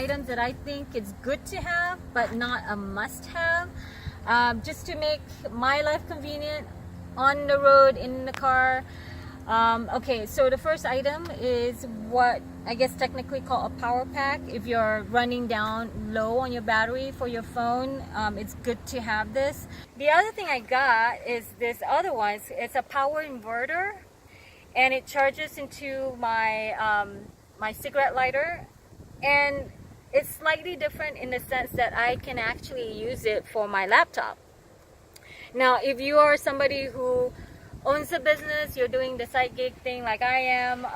items that I think it's good to have but not a must-have, just to make my life convenient on the road, in the car. Okay, so the first item is what I guess technically called a power pack. If you're running down low on your battery for your phone, it's good to have this. The other thing I got is this other one. It's a power inverter, and it charges into my my cigarette lighter, and it's slightly different in the sense that I can actually use it for my laptop. Now, if you are somebody who owns a business, you're doing the side gig thing like I am,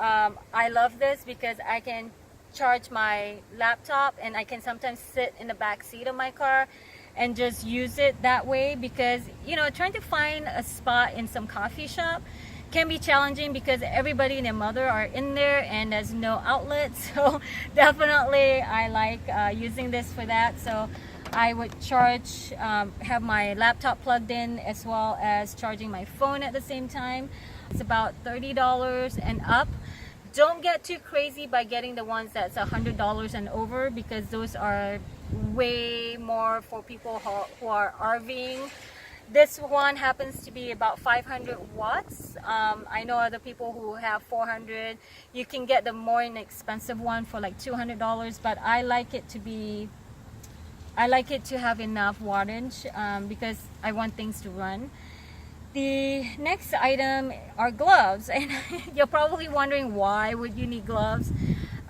I love this because I can charge my laptop, and I can sometimes sit in the back seat of my car and just use it that way, because you know, trying to find a spot in some coffee shop can be challenging because everybody and their mother are in there and there's no outlet. So definitely I like using this for that. So I would charge, have my laptop plugged in as well as charging my phone at the same time. It's about $30 and up. Don't get too crazy by getting the ones that's $100 and over, because those are way more for people who are RVing. This one happens to be about 500 watts. I know other people who have 400. You can get the more inexpensive one for like $200, but I like it to have enough wattage because I want things to run. The next item are gloves, and you're probably wondering, why would you need gloves?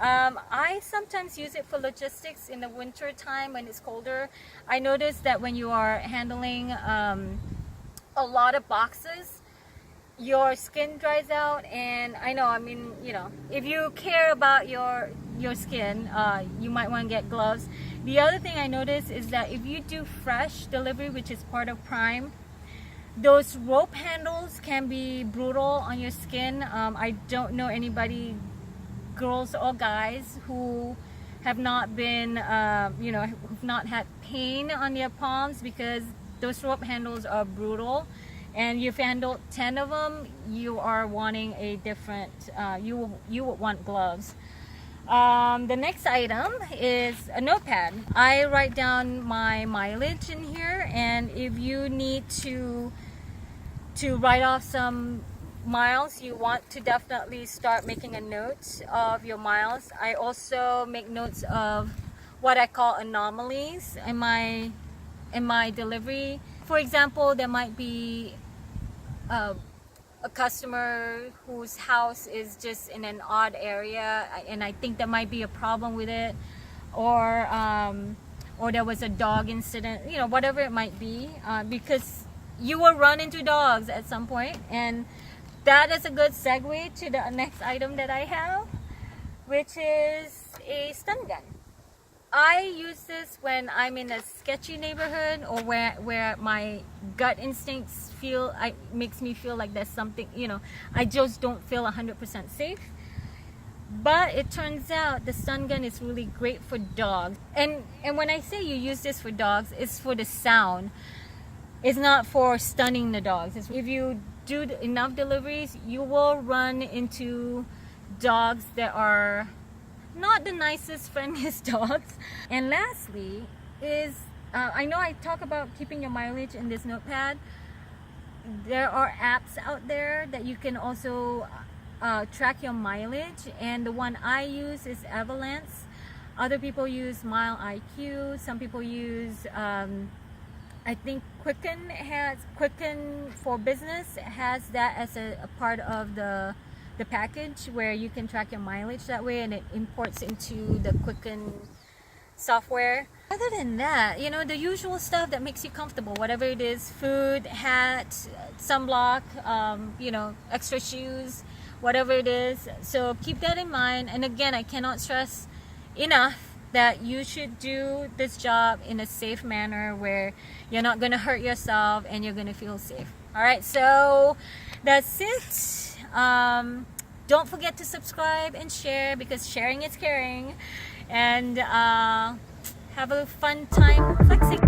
I sometimes use it for logistics in the winter time when it's colder. I noticed that when you are handling a lot of boxes, your skin dries out, and I know, I mean, you know, if you care about your skin, you might want to get gloves. The other thing I noticed is that if you do fresh delivery, which is part of Prime, those rope handles can be brutal on your skin. I don't know anybody, girls or guys, who have not been, you know, who've not had pain on their palms, because those rope handles are brutal. And if you handle 10 of them, you are wanting a different, you would want gloves. The next item is a notepad. I write down my mileage in here, and if you need to write off some miles, you want to definitely start making a note of your miles. I also make notes of what I call anomalies in my delivery. For example, there might be a customer whose house is just in an odd area, and I think there might be a problem with it, or there was a dog incident, you know, whatever it might be, because you will run into dogs at some point. And that is a good segue to the next item that I have, which is a stun gun. I use this when I'm in a sketchy neighborhood, or where my gut instincts makes me feel like there's something, you know, I just don't feel 100% safe. But it turns out the stun gun is really great for dogs. And when I say you use this for dogs, it's for the sound. It's not for stunning the dogs. If you do enough deliveries, you will run into dogs that are not the nicest, friendliest dogs. And lastly is, I know I talk about keeping your mileage in this notepad. There are apps out there that you can also track your mileage, and the one I use is Avalanche. Other people use Mile IQ. Some people use, I think Quicken for Business has that as a part of the package, where you can track your mileage that way, and it imports into the Quicken software. Other than that, you know, the usual stuff that makes you comfortable, whatever it is: food, hat, sunblock, you know, extra shoes, whatever it is. So keep that in mind. And again, I cannot stress enough that you should do this job in a safe manner, where you're not going to hurt yourself and you're going to feel safe. All right, so that's it. Don't forget to subscribe and share, because sharing is caring. And have a fun time flexing.